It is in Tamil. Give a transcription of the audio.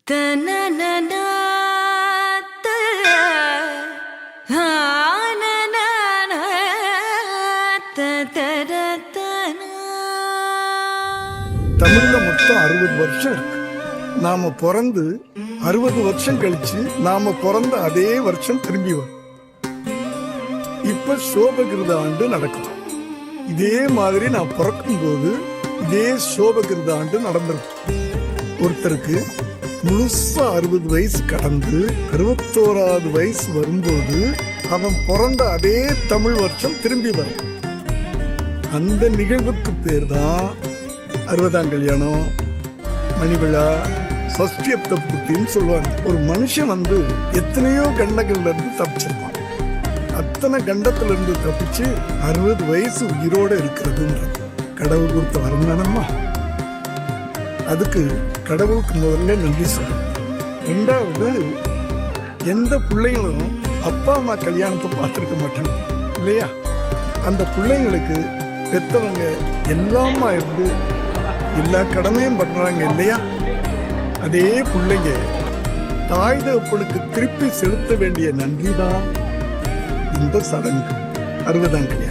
தமிழ்ல மொத்தம் 60 வருஷம் இருக்கு. நாம பிறந்து 60 வருஷம் கழிச்சு நாம பிறந்த அதே வருஷம் திரும்பி வரும். இப்ப சோபகிருத ஆண்டு நடக்கும். இதே மாதிரி நான் பிறக்கும் போது இதே சோபகிருத ஆண்டு நடந்திருக்கும். ஒருத்தருக்கு முழுசா 60 வயசு கடந்து 61வது வயசு வரும்போது அவன் பிறந்த அதே தமிழ் வருஷம் திரும்பி வரும். அந்த நிகழ்வுக்கு பேர் தான் 60ஆம் கல்யாணம், மணிவிழா, சஷ்டியப்த பூர்த்தின்னு சொல்லுவாங்க. ஒரு மனுஷன் எத்தனையோ கண்டங்கள்ல இருந்து தப்பிச்சிருப்பான். அத்தனை கண்டத்துல இருந்து தப்பிச்சு 60 வயசு உயிரோட இருக்கிறதுன்றது கடவுள் கொடுத்த வரம் தானம்மா. அதுக்கு கடவுளுக்கு முதல்ல நன்றி சொல்லணும். ரெண்டாவது, எந்த பிள்ளைங்களும் அப்பா அம்மா கல்யாணத்தை பார்த்துருக்க மாட்டாங்க இல்லையா? அந்த பிள்ளைங்களுக்கு பெற்றவங்க எல்லாமா இருந்து எல்லா கடமையும் பண்றாங்க இல்லையா? அதே பிள்ளைங்க தாய் தகப்பனுக்கு திருப்பி செலுத்த வேண்டிய நன்றி தான் இந்த சடங்கு 60ஆம் கல்யாணம்.